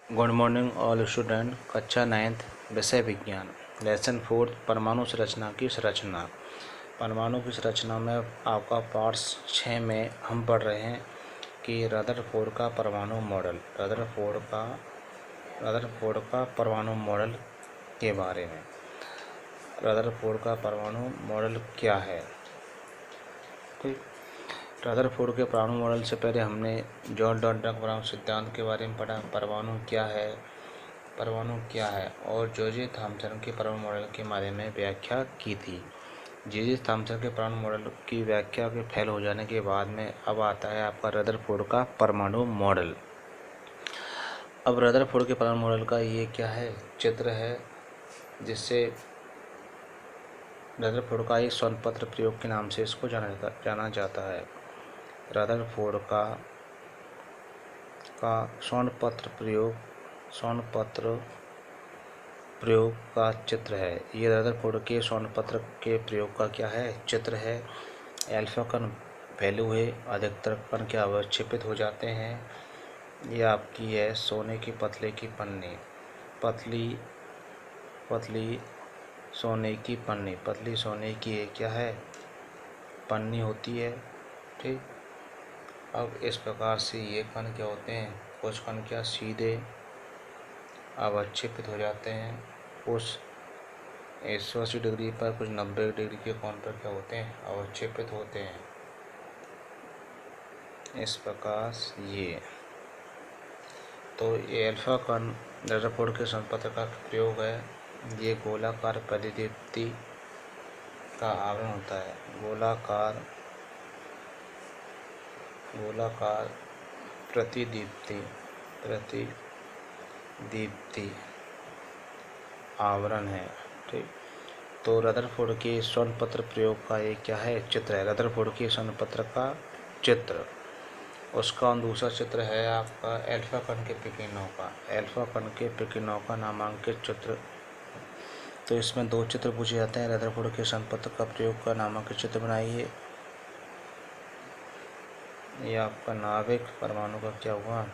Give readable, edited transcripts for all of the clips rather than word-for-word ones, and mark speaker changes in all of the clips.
Speaker 1: Good morning all student. कक्षा 9th विषय विज्ञान लेसन 4 परमाणु संरचना की संरचना। परमाणु की संरचना में आपका पार्ट्स 6 में हम पढ़ रहे हैं कि रदरफोर्ड का परमाणु मॉडल। रदरफोर्ड का परमाणु मॉडल के बारे में। रदरफोर्ड का परमाणु मॉडल क्या है? ठीक। रदरफोर्ड के परमाणु मॉडल से पहले हमने जॉन डॉल्टन के परमाणु सिद्धांत के बारे में पढ़ा। परमाणु क्या है और जोसेफ थॉम्सन के परमाणु मॉडल के बारे में व्याख्या की थी। जोसेफ थॉम्सन के परमाणु मॉडल की व्याख्या के फेल हो जाने के बाद में अब आता है आपका रदरफोर्ड का परमाणु मॉडल। अब रदरफोर्ड के परमाणु मॉडल का ये क्या है, चित्र है, जिससे रदरफोर्ड का एक स्वर्ण प्रयोग के नाम से इसको जाना जाता है। रदरफोर्ड का स्वर्ण पत्र प्रयोग का चित्र है। ये रदरफोर्ड के स्वर्ण पत्र के प्रयोग का क्या है, चित्र है। अल्फा कण वैल्यू है, अधिकतर कण क्या अवक्षेपित हो जाते हैं। ये आपकी है सोने की पतले की पन्नी, पतली सोने की पन्नी, पतली सोने की क्या है, पन्नी होती है। ठीक। अब इस प्रकार से ये कण क्या होते हैं, कुछ कण क्या सीधे अवक्षेपित हो जाते हैं, कुछ 180 डिग्री पर, कुछ 90 डिग्री के कोण पर क्या होते हैं, अवक्षेपित होते हैं। इस प्रकार ये तो ये अल्फा कण रदरफोर्ड के संपत्र का प्रयोग है। ये गोलाकार प्रतिदीप्ति का आवरण होता है। गोलाकार प्रतिदीप्ति आवरण है। ठीक। तो रदरफोर्ड के स्वर्ण पत्र प्रयोग का ये क्या है, चित्र है। रदरफोर्ड के स्वर्ण पत्र का चित्र। उसका दूसरा चित्र है आपका अल्फा कण के प्रकीर्णों का नामांकित चित्र। तो इसमें 2 चित्र पूछे जाते हैं। रदरफोर्ड के स्वर्ण पत्र का प्रयोग का नामांकित चित्र बनाइए। ये आपका नाभिक, परमाणु का क्या हुआ,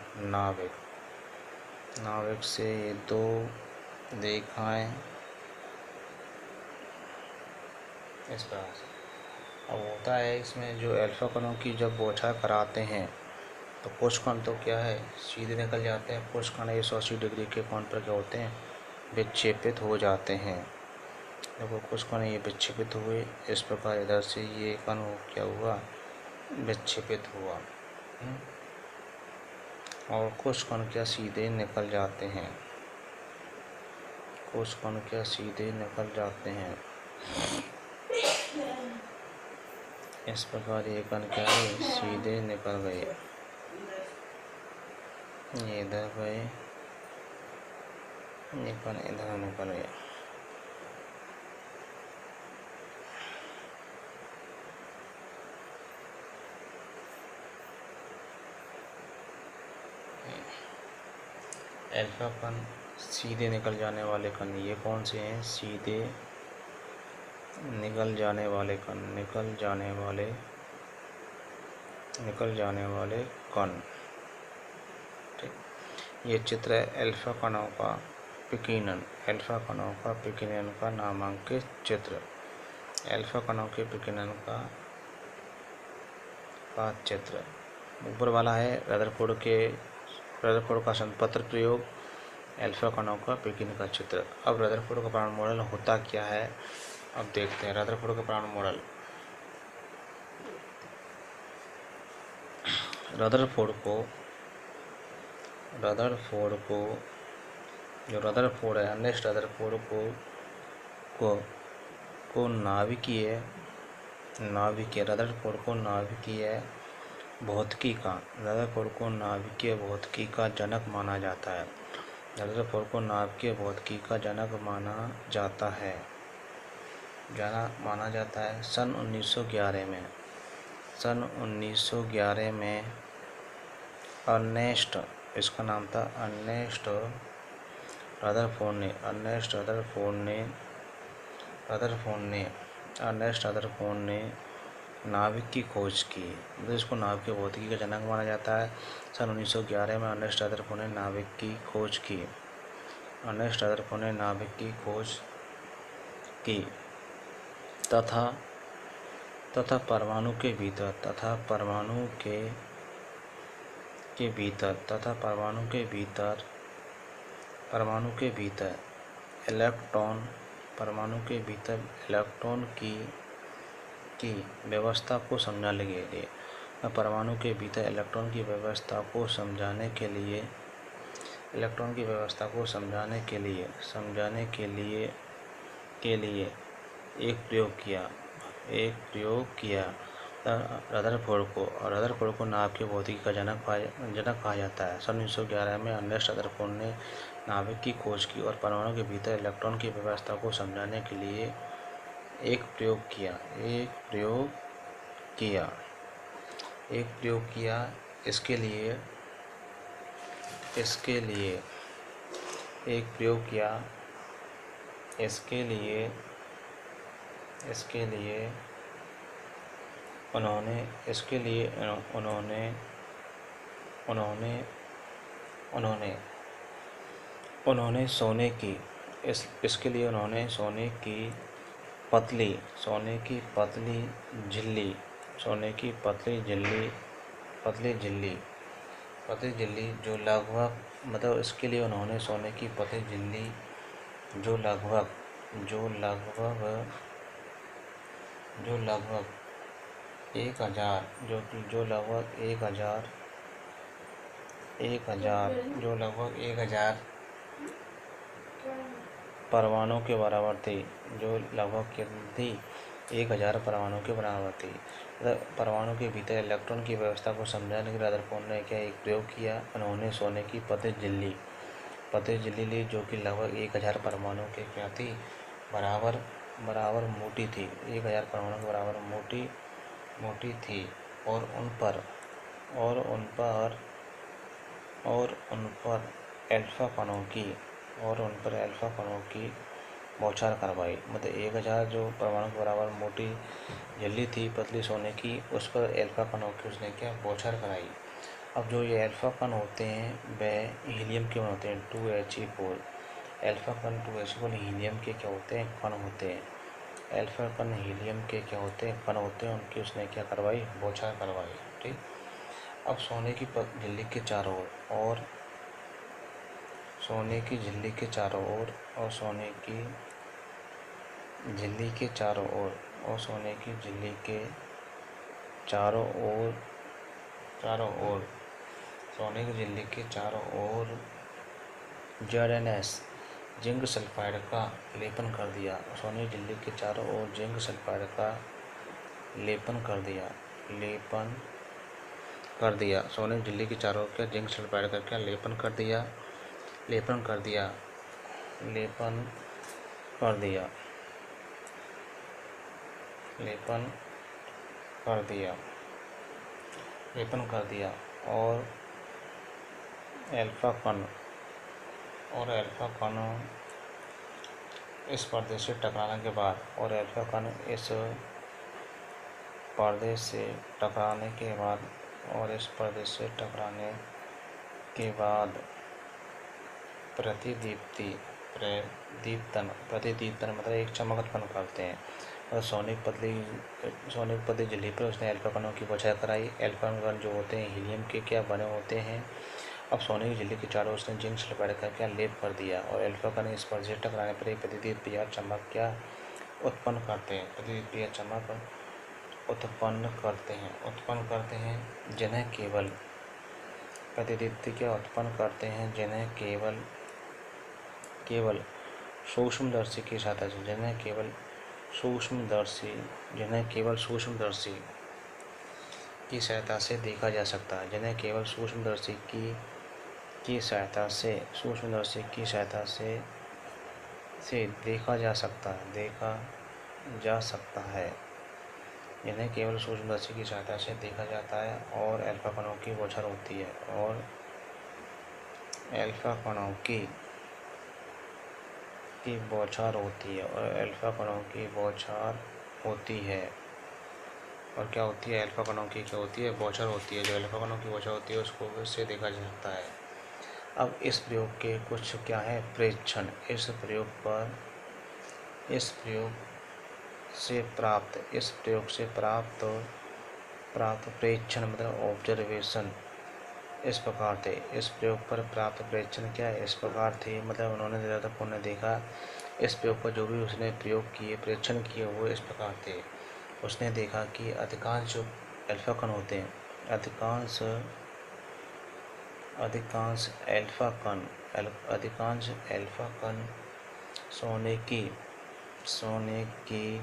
Speaker 1: नाभिक से ये 2 रेखाएं इस प्रकार से। अब होता है इसमें जो अल्फा कणों की जब बौछार कराते हैं तो कुछ कण तो क्या है सीधे निकल जाते हैं, कुछ कण 180 डिग्री के कोण पर क्या होते हैं, विक्षेपित हो जाते हैं। देखो कुछ कण ये विक्षेपित हुए, इस प्रकार इधर से ये कण क्या हुआ, विक्षेपित हुआ। और कुछ कण क्या सीधे निकल जाते हैं, इस प्रकार ये कण क्या है, सीधे निकल गए, ये इधर गए, ये कण इधर निकल गए। अल्फा कण सीधे निकल जाने वाले कण ये कौन से हैं, सीधे निकल जाने वाले कण। ठीक। ये चित्र है अल्फा कणों का विकिरण का नामांकित चित्र। अल्फा कणों के विकिरण का चित्र ऊपर वाला है। रदरफोर्ड का संपत्र प्रयोग, अल्फा कणों का विकिरण का चित्र। अब रदरफोर्ड का परमाणु मॉडल होता क्या है, अब देखते हैं। रदरफोर्ड का परमाणु मॉडल, रदरफोर्ड है, अर्नेस्ट रदरफोर्ड को नाभिकीय भौतिकी का जनक माना जाता है। रदरफोर्ड को नाभिकीय भौतिकी का जनक माना जाता है। सन 1911 में अर्नेस्ट, इसका नाम था अर्नेस्ट रदरफोर्ड ने नाभिक की खोज की। तो इसको नाभिक की भौतिकी का जनक माना जाता है। सन 1911 में अर्नेस्ट रदरफोर्ड ने नाभिक की खोज की। अर्नेस्ट रदरफोर्ड ने नाभिक की खोज की तथा परमाणु के भीतर इलेक्ट्रॉन की व्यवस्था को समझाने के लिए परमाणु के भीतर इलेक्ट्रॉन की व्यवस्था को समझाने के लिए एक प्रयोग किया। रदरफोर्ड को नाभिक की भौतिकी का जनक कहा जाता है। सन 1911 में अर्नेस्ट रदरफोर्ड ने नाभिक की खोज की और परमाणु के भीतर इलेक्ट्रॉन की व्यवस्था को समझाने के लिए एक प्रयोग किया। इसके लिए उन्होंने सोने की पतली झिल्ली जो लगभग 1000 परमाणु के बराबर थी। परमाणु के भीतर इलेक्ट्रॉन की व्यवस्था को समझाने के लिए रदरफोर्ड ने एक प्रयोग किया। उन्होंने सोने की पतली झिल्ली ली जो कि लगभग 1000 परमाणु के क्या थी, बराबर मोटी थी। 1000 परमाणु के बराबर मोटी थी और उन पर अल्फा कणों की बौछार करवाई। मतलब 1000 जो परमाणु के बराबर मोटी झिल्ली थी पतली सोने की, उस पर अल्फा कणों की उसने क्या बौछार कराई। अब जो ये अल्फा कण होते हैं वह हीलियम के होते हैं 2He4। अल्फा कण 2He4 हीलियम के क्या होते हैं, कण होते हैं। अल्फा कण हीलियम के क्या होते हैं, कण होते हैं। उनकी उसने क्या करवाई, बौछार करवाई। ठीक। अब सोने की झिल्ली के चारों ओर और सोने की झिल्ली के चारों ओर सोने की झिल्ली के चारों ओर ZnS जिंक सल्फाइड का लेपन कर दिया। सोने की झिल्ली के चारों ओर जिंक सल्फाइड का लेपन कर दिया। सोने की झिल्ली के चारों ओर क्या जिंक सल्फाइड का क्या लेपन कर दिया। और अल्फा कण इस पर्दे से टकराने के बाद प्रतिदीप्तन मतलब एक चमक उत्पन्न करते हैं। और सोने की पतली झिल्ली पर उसने अल्फा कणों की बौछार कराई। अल्फा कण जो होते हैं हीलियम के क्या बने होते हैं। अब सोने की झिल्ली के चारों उसने जिंक सल्फाइड का क्या लेप कर दिया और अल्फा कण इस पर से टकराने पर एक प्रतिदीप्तीय चमक क्या उत्पन्न करते हैं। जिन्हें केवल सूक्ष्मदर्शी की सहायता से देखा जा सकता है। जिन्हें केवल सूक्ष्मदर्शी की सहायता से देखा जा सकता है। इन्हें केवल सूक्ष्मदर्शी की सहायता से देखा जाता है और अल्फा कणों की बौछार होती है। और अल्फा कणों की बौछार होती है। और क्या होती है, अल्फा कणों की क्या होती है, बौछार होती है। जो अल्फा कणों की बौछार होती है उसको इससे देखा जा सकता है। अब इस प्रयोग के कुछ क्या है, प्रेक्षण। इस प्रयोग से प्राप्त प्रेक्षण मतलब ऑब्जर्वेशन इस प्रकार थे। इस प्रयोग पर प्राप्त प्रेक्षण क्या है, इस प्रकार थे, मतलब उन्होंने राधापुर ने देखा, इस प्रयोग पर जो भी उसने प्रयोग किए, प्रेक्षण किए, वो इस प्रकार थे। उसने देखा कि अधिकांश जो अल्फा कण होते हैं, अधिकांश अल्फा कण सोने की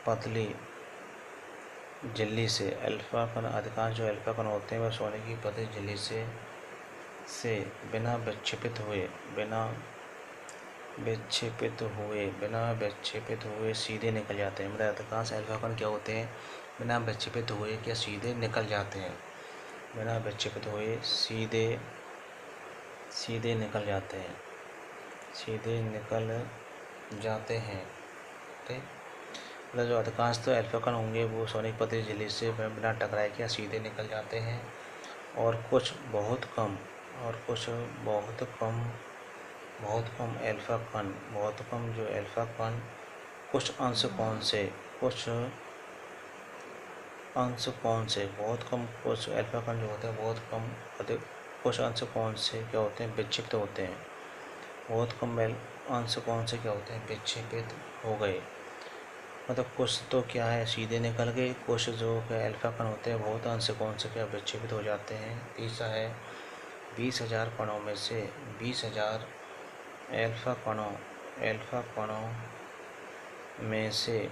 Speaker 1: पतली झिल्ली से, अधिकांश जो अल्फा कण होते हैं वह सोने की पतली झिल्ली से बिना विक्षेपित हुए सीधे निकल जाते हैं। मतलब अधिकांश अल्फा कण क्या होते हैं, बिना विक्षेपित हुए क्या सीधे निकल जाते हैं, बिना विक्षेपित हुए सीधे निकल जाते हैं। ठीक, मतलब जो अधिकांश तो अल्फा कण होंगे वो सोने की पतली झिल्ली से बिना टकराए क्या सीधे निकल जाते हैं, और कुछ बहुत कम जो अल्फा कण कुछ अंश कोण से कुछ अल्फा कण जो होते हैं बहुत कम कुछ अंश कोण से क्या होते हैं, विक्षिप्त होते हैं। बहुत कम अंश कोण से क्या होते हैं, विक्षेपित हो गए। मतलब कुछ तो क्या है सीधे निकल गए, कुछ जो अल्फा कण होते हैं बहुत अंश कोण से क्या विक्षेपित हो जाते हैं। तीसरा है 20,000 कणों में से 20,000 अल्फा कणों में से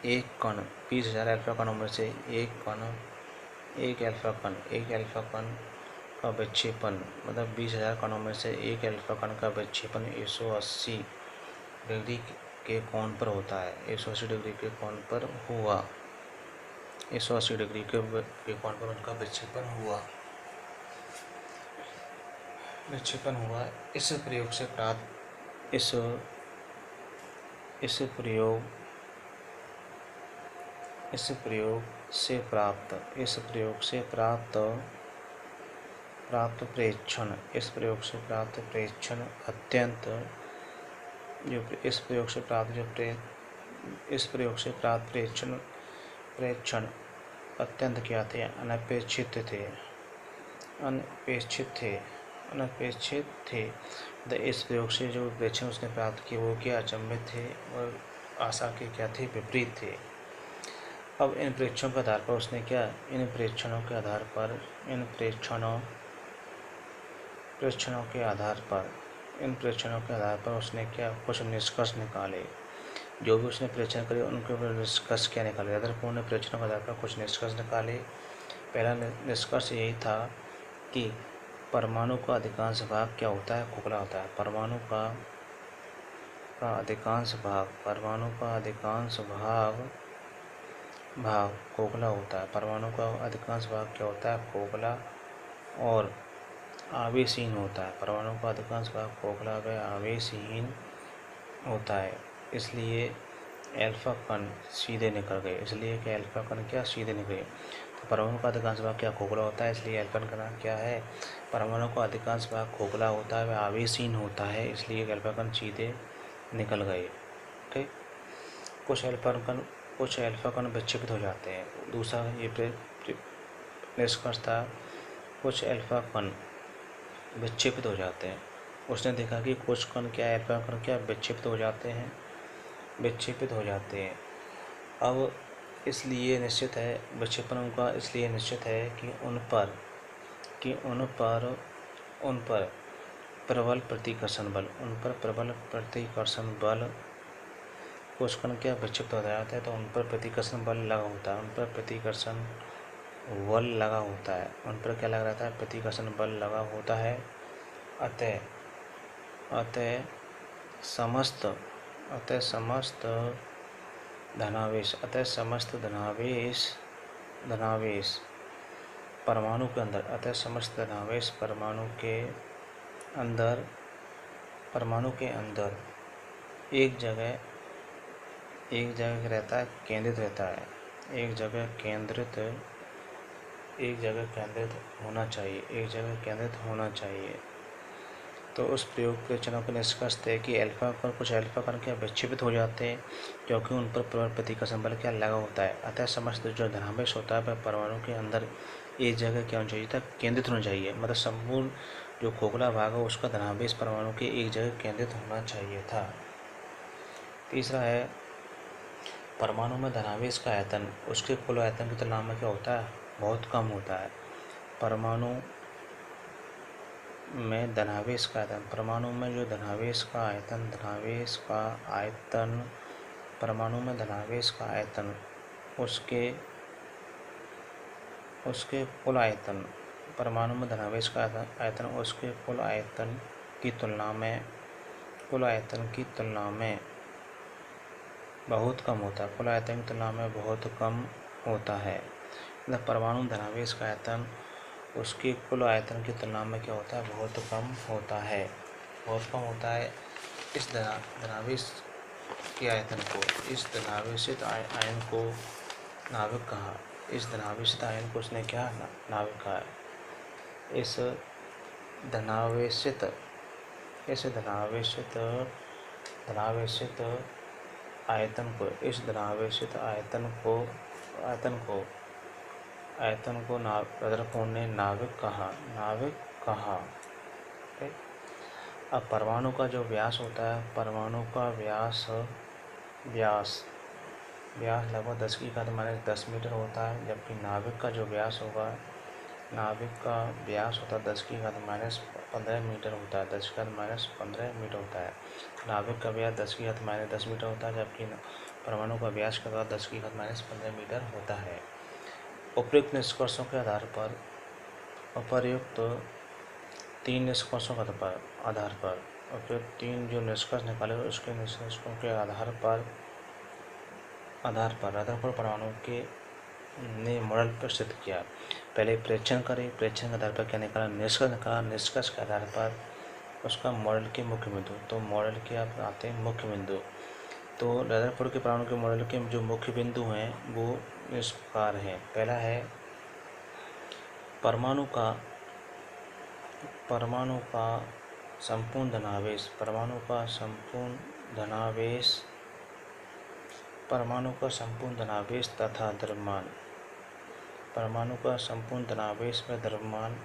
Speaker 1: एक कण 20,000 अल्फा कणों में से एक अल्फा कण का विक्षेपण, मतलब 20,000 कणों में से एक अल्फा कण का विक्षेपण 180 डिग्री के कोण पर होता है। 180 डिग्री के कोण पर हुआ, 180 डिग्री के कोण पर उनका विक्षेपण हुआ। इस प्रयोग से प्राप्त प्रेक्षण अत्यंत क्या थे, अनपेक्षित थे। इस प्रयोग से जो प्रेक्षण उसने प्राप्त किए वो क्या अचंभित थे और आशा के क्या थे, विपरीत थे। अब इन प्रेक्षणों के आधार पर उसने क्या, इन प्रेक्षणों के आधार पर उसने क्या कुछ निष्कर्ष निकाले। जो भी उसने प्रेक्षण करे उनके ऊपर निष्कर्ष क्या निकाले, रदरफोर्ड ने प्रेक्षणों के आधार पर कुछ निष्कर्ष निकाले। पहला निष्कर्ष यही था कि परमाणु का अधिकांश भाग क्या होता है, खोखला होता है। परमाणु का अधिकांश भाग खोखला होता है। परमाणु का अधिकांश भाग क्या होता है, खोखला और आवेशहीन होता है। परमाणु का अधिकांश भाग खोखला व आवेशहीन होता है, इसलिए अल्फा कण सीधे निकल गए। तो परमाणु का अधिकांश भाग क्या खोखला होता है, इसलिए अल्फा कण क्या है, परमाणु का अधिकांश भाग खोखला होता है व आवेशहीन होता है, इसलिए अल्फा कण सीधे निकल गए। ठीक, कुछ अल्फा कण विक्षेपित हो जाते हैं। दूसरा ये निष्कर्ष था, कुछ अल्फा कण विक्षेपित हो जाते हैं। उसने देखा कि कुछ कण क्या अल्फा कण क्या विक्षेपित हो जाते हैं। अब इसलिए निश्चित है विक्षेपण उनका, इसलिए निश्चित है कि उन पर प्रबल प्रतिकर्षण बल, कुछ कण क्या विक्षिप्त हो जाता है तो उन पर प्रतिकर्षण बल लगा होता है, उन पर क्या लगा रहता है, प्रतिकर्षण बल लगा होता है। अतः समस्त धनावेश परमाणु के अंदर एक जगह एक जगह रहता है, केंद्रित रहता है, एक जगह केंद्रित होना चाहिए, एक जगह केंद्रित होना चाहिए। तो उस प्रयोग परीक्षणों के निष्कर्ष थे कि अल्फा पर कुछ अल्फा कण क्या विक्षेपित हो जाते हैं क्योंकि उन पर प्रतिकर्षण बल क्या लगा होता है। अतः समस्त जो धनावेश होता है वह परमाणु के अंदर एक जगह क्या होना चाहिए था, केंद्रित होना चाहिए। मतलब संपूर्ण जो खोखला भाग है उसका धनावेश परमाणु के एक जगह केंद्रित होना चाहिए था। तीसरा है परमाणु में धनावेश का आयतन उसके कुल आयतन की तुलना में क्या होता है, बहुत कम होता है। परमाणु में धनावेश का आयतन, परमाणु में जो धनावेश का आयतन, परमाणु में धनावेश का आयतन उसके कुल आयतन, परमाणु में धनावेश का आयतन उसके कुल आयतन की तुलना में बहुत कम होता है, कुल आयतन की तुलना में बहुत कम होता है। मतलब परमाणु में धनावेश का आयतन उसके कुल आयतन की तुलना में क्या होता है, बहुत कम होता है, बहुत कम होता है। इस धनावेश के आयतन को, इस धनावेशित आयन को नाभिक कहा, इस धनावेशित आयन को उसने क्या नाभिक कहा। इस धनावेशित आयतन को, इस धनावेशित आयतन को रदरफोर्ड ने नाभिक कहा। अब परमाणु का जो व्यास होता है, परमाणु का व्यास लगभग 10⁻10 मीटर होता है, जबकि नाभिक का जो व्यास होगा, नाभिक का व्यास होता है 10⁻15 मीटर होता है, 10⁻15 मीटर होता है। नाभिक का व्यास 10⁻10 मीटर होता है, जबकि परमाणु का व्यास का 10⁻15 मीटर होता है। उपयुक्त निष्कर्षों के आधार पर, उपर्युक्त 3 निष्कर्षों के आधार पर, उपयुक्त 3 जो निष्कर्ष निकाले उसके निष्कर्षों के आधार पर रदरफोर्ड परमाणु के ने मॉडल पर सिद्ध किया। पहले परीक्षण करें, परीक्षण के आधार पर क्या निकाला, निष्कर्ष निकाला, निष्कर्ष के आधार पर उसका मॉडल के मुख्य बिंदु। तो मॉडल के आप आते हैं मुख्य बिंदु। तो रदरफोर्ड के परमाणु के मॉडल के जो मुख्य बिंदु हैं वो इस प्रकार हैं। पहला है परमाणु का संपूर्ण धनावेश, परमाणु का संपूर्ण धनावेश तथा द्रव्यमान, परमाणु का संपूर्ण धनावेश व द्रव्यमान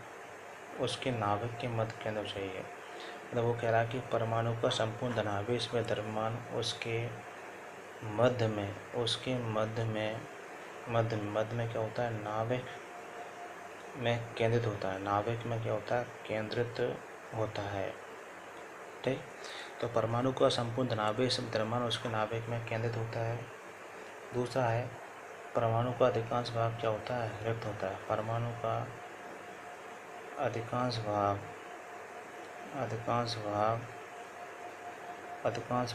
Speaker 1: उसके नाभिक के मध्य केंद्र चाहिए। मतलब वो कह रहा है कि परमाणु का संपूर्ण धनावेश व द्रव्यमान उसके मध्य में क्या होता है, नाभिक में केंद्रित होता है, नाभिक में क्या होता है, केंद्रित होता है। ठीक, तो परमाणु का संपूर्ण धनावेश द्रव्यमान उसके नाभिक में केंद्रित होता है। दूसरा है परमाणु का अधिकांश भाग क्या होता है, रिक्त होता है। परमाणु का अधिकांश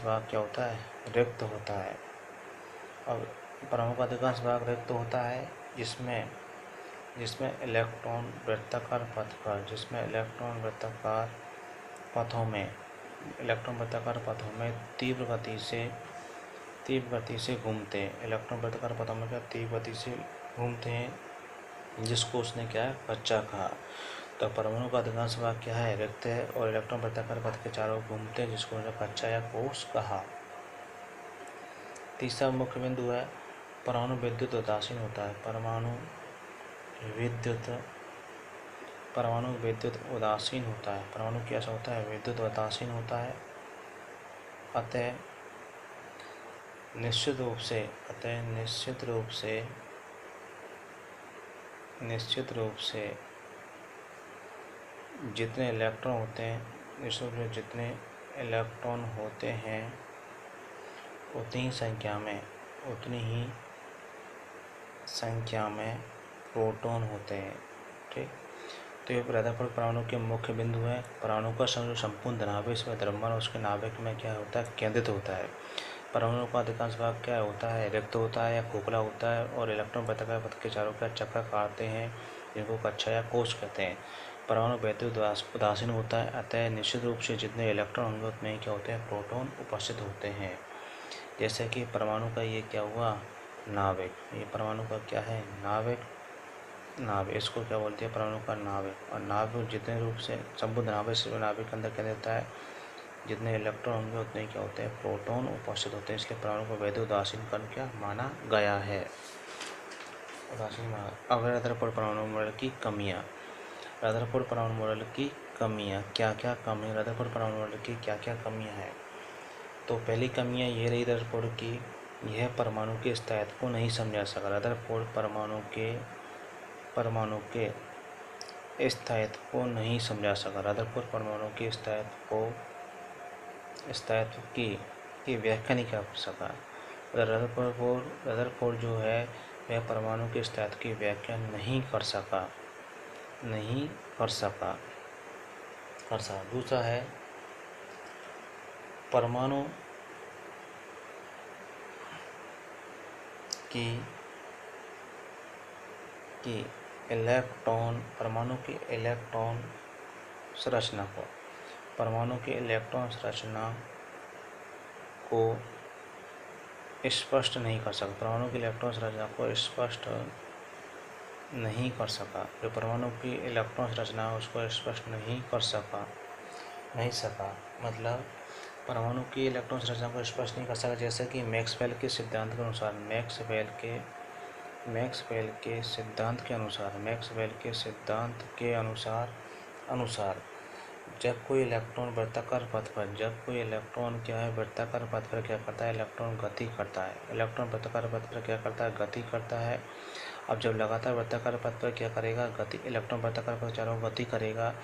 Speaker 1: भाग क्या होता है, रिक्त होता है। अब परमाणु का अधिकांश भाग रिक्त होता है जिसमें इलेक्ट्रॉन वृत्ताकार पथों में तीव्र गति से घूमते हैं। इलेक्ट्रॉन वृत्ताकार पथों में क्या तीव्र गति से घूमते हैं, जिसको उसने क्या है, कच्चा कहा। तो परमाणु का अधिकांश भाग क्या है, रिक्त है, और इलेक्ट्रॉन वृत्ताकार पथ के चारों घूमते हैं, जिसको उसने कच्चा या कोष कहा। तीसरा मुख्य बिंदु है परमाणु विद्युत उदासीन होता है। परमाणु विद्युत उदासीन होता है। परमाणु कैसा होता है, विद्युत उदासीन होता है। अतः निश्चित रूप से जितने इलेक्ट्रॉन होते हैं उतनी ही संख्या में प्रोटॉन होते हैं। ठीक, तो ये रदरफोर्ड परमाणु के मुख्य बिंदु है। परमाणु का संपूर्ण धनावेश व द्रव्यमान उसके नाभिक में क्या होता है, केंद्रित होता है। परमाणु का अधिकांश भाग क्या होता है, रिक्त होता है या खोखला होता है, और इलेक्ट्रॉन वृत्ताकार पथ के चारों का चक्कर काटते हैं, जिनको कक्षा या कोष कहते हैं। परमाणु विद्युत उदासीन होता है। अतः निश्चित रूप से जितने इलेक्ट्रॉन होंगे उतने ही क्या होते हैं, प्रोटॉन उपस्थित होते हैं। जैसे कि परमाणु का ये क्या हुआ, नाभिक, ये परमाणु का क्या है, नाभिक, नाभिक, इसको क्या बोलते हैं, परमाणु का नाभिक। और नाभिक जितने रूप से संबुद्ध नाभिक से नाभिक के अंदर क्या देता है, जितने इलेक्ट्रॉन होंगे उतने क्या होते हैं, प्रोटॉन उपस्थित होते हैं, इसलिए परमाणु को वैध उदासीन कण क्या माना गया है, उदासीन माना। अब रदरफोर्ड परमाणु मॉडल की कमियाँ, रदरफोर्ड परमाणु मॉडल की कमियाँ, क्या क्या कमी, रदरफोर्ड परमाणु मॉडल की क्या क्या कमियाँ हैं। तो पहली कमियाँ ये रही रदरफोर्ड की, यह परमाणु के स्थायित्व को नहीं समझा सका। रदरफोर्ड परमाणु के स्थायित्व को नहीं समझा सका। रदरफोर्ड परमाणु के स्थायित्व की व्याख्या नहीं कर सका। रदरफोर्ड जो है वह परमाणु के स्थायित्व की व्याख्या नहीं कर सका। दूसरा है परमाणु की इलेक्ट्रॉन, परमाणु की इलेक्ट्रॉन संरचना को, परमाणु की इलेक्ट्रॉन संरचना को स्पष्ट नहीं कर सका। परमाणु की इलेक्ट्रॉन संरचना को स्पष्ट नहीं कर सका। जो परमाणु की इलेक्ट्रॉन संरचना है उसको स्पष्ट नहीं सका। मतलब परमाणु की इलेक्ट्रॉन संरचना को स्पष्ट नहीं कर सका। जैसे कि मैक्सवेल के सिद्धांत के अनुसार, मैक्सवेल के सिद्धांत के अनुसार जब कोई इलेक्ट्रॉन वृत्ताकार पथ पर, वृत्ताकार पथ पर क्या करता है, इलेक्ट्रॉन गति करता है। इलेक्ट्रॉन वृत्ताकार पथ पर क्या करता है, गति करता है। अब जब लगातार वृत्ताकार पथ पर क्या करेगा, इलेक्ट्रॉन वृत्ताकार पथ चारों गति करेगा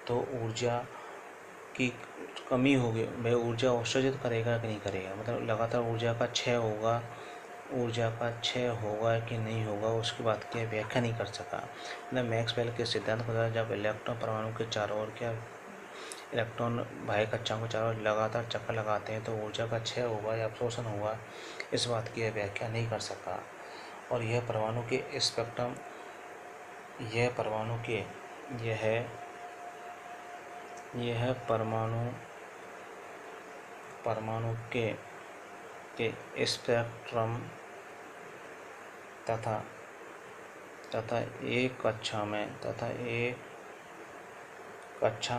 Speaker 1: तो ऊर्जा की कमी होगी। वह ऊर्जा उत्सर्जित करेगा कि नहीं करेगा, मतलब लगातार ऊर्जा का क्षय होगा कि नहीं होगा, उसकी बात की व्याख्या नहीं कर सका। मतलब मैक्सवेल के सिद्धांत के द्वारा जब इलेक्ट्रॉन परमाणु के चारों ओर इलेक्ट्रॉन बाह्य कक्षाओं के चारों ओर लगातार चक्कर लगाते हैं तो ऊर्जा का क्षय होगा या अवशोषण होगा, इस बात की व्याख्या नहीं कर सका। और यह परमाणु के स्पेक्ट्रम, परमाणु के स्पेक्ट्रम तथा एक कक्षा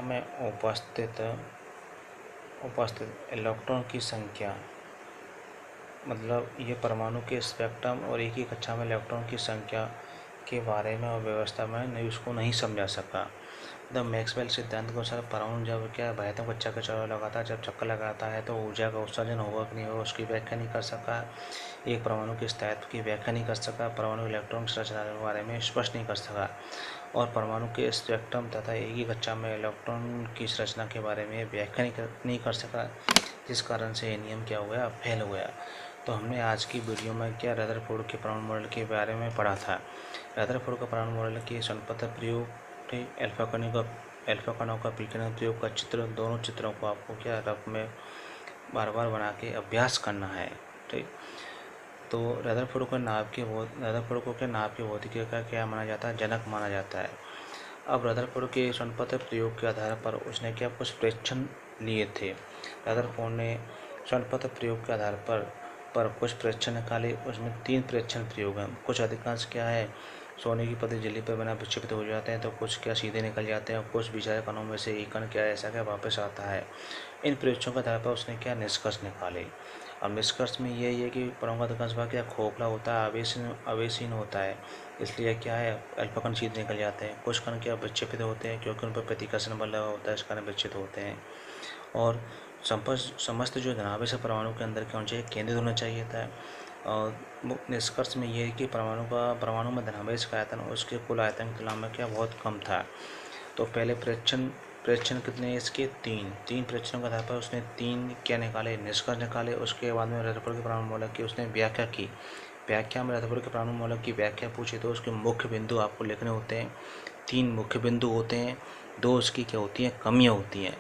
Speaker 1: में उपस्थित इलेक्ट्रॉन की संख्या, मतलब ये परमाणु के स्पेक्ट्रम और एक ही कक्षा में इलेक्ट्रॉन की संख्या के बारे में और व्यवस्था में उसको नहीं समझा सका। मतलब मैक्सवेल सिद्धांत के अनुसार परमाणु जब बाह्यतम कक्षा के चारों लगातार जब चक्कर लगाता है तो ऊर्जा का उत्सर्जन होगा कि नहीं होगा, उसकी व्याख्या नहीं कर सका। एक परमाणु के स्थायित्व की व्याख्या नहीं कर सका। परमाणु इलेक्ट्रॉन संरचना के बारे में स्पष्ट नहीं कर सका। और परमाणु के स्पेक्ट्रम तथा एक ही कक्षा में इलेक्ट्रॉन की संरचना के बारे में व्याख्या नहीं कर सका, जिस कारण से ये नियम क्या हो गया, फेल हो गया। तो हमने आज की वीडियो में रदरफोर्ड के परमाणु मॉडल के बारे में पढ़ा था। रदरफोर्ड का परमाणु मॉडल के स्वतंत्र प्रयोग, अल्फा कणों का विकिरण प्रयोग का चित्र, दोनों चित्रों को आपको रफ में बार बार बना के अभ्यास करना है। ठीक, तो रदरफोर्ड को नाभ के भौतिकी का क्या माना जाता है, जनक माना जाता है। अब रदरफोर्ड के स्वतंत्र प्रयोग के आधार पर उसने कुछ प्रेक्षण लिए थे। रदरफोर्ड ने स्वतंत्र प्रयोग के आधार पर कुछ प्रेक्षण निकाले। उसमें 3 प्रेक्षण प्रयोग हैं। कुछ अधिकांश सोने की पतली झिल्ली पर बिना विक्षेपित हो जाते हैं, तो कुछ सीधे निकल जाते हैं, और कुछ विचार कणों में से एक कण ऐसा वापस आता है। इन परीक्षणों के आधार पर उसने निष्कर्ष निकाले। अब निष्कर्ष में यही है कि परमाणु का अधिकांश भाग खोखला होता है, आवेशहीन होता है, इसलिए अल्फा कण सीधे निकल जाते हैं। कुछ कण विक्षेपित होते हैं क्योंकि उन पर प्रतिकर्षण बल लगा होता है, इस कारण विक्षेपित होते हैं। और समस्त जो धनावेश परमाणु के अंदर क्या होना चाहिए, केंद्रित होना चाहिए था। और निष्कर्ष में ये है कि परमाणु में धनावेश का आयतन उसके कुल आयतन की तुलना में बहुत कम था। तो पहले प्रेक्षण कितने, इसके 3 प्रेक्षणों के आधार पर उसने 3 निकाले, निष्कर्ष निकाले। उसके बाद में रदरफोर्ड के परमाणु मॉडल की उसने व्याख्या की। व्याख्या में रदरफोर्ड के परमाणु मॉडल की व्याख्या पूछी तो उसके मुख्य बिंदु आपको लिखने होते हैं। 3 मुख्य बिंदु होते हैं, 2 उसकी क्या होती हैं, कमियाँ होती हैं।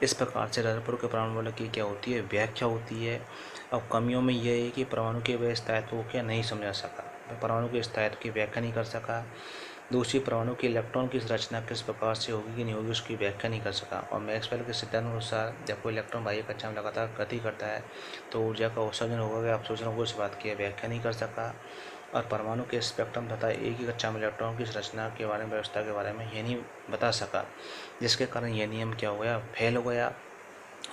Speaker 1: इस प्रकार से रदरफोर्ड के परमाणु मॉडल की क्या होती है, व्याख्या होती है। अब कमियों में यह है कि परमाणु के स्थायित्व को नहीं समझा सका, परमाणु के स्थायित्व की व्याख्या नहीं कर सका। दूसरी, परमाणु की इलेक्ट्रॉन की संरचना किस प्रकार से होगी कि नहीं होगी उसकी व्याख्या नहीं कर सका। और मैक्सवेल के सिद्धांत अनुसार जब कोई इलेक्ट्रॉन बाह्य कक्षा में लगातार गति करता है तो ऊर्जा का उत्सर्जन होगा कि अपसर्जन होगा, इस बात की व्याख्या नहीं कर सका। और परमाणु के स्पेक्ट्रम तथा एक ही कक्षा में इलेक्ट्रॉन की संरचना के बारे में, व्यवस्था के बारे में यह नहीं बता सका, जिसके कारण यह नियम क्या हो गया, फेल हो गया।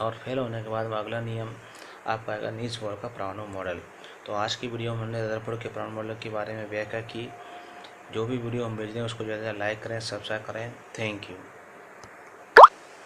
Speaker 1: और फेल होने के बाद अगला नियम आपका आएगा नील्स बोर का परमाणु मॉडल। तो आज की वीडियो में हमने रदरफोर्ड के परमाणु मॉडल के बारे में व्याख्या की। जो भी वीडियो हम भेज रहे हैं उसको ज़्यादा लाइक करें, सब्सक्राइब करें। Thank you.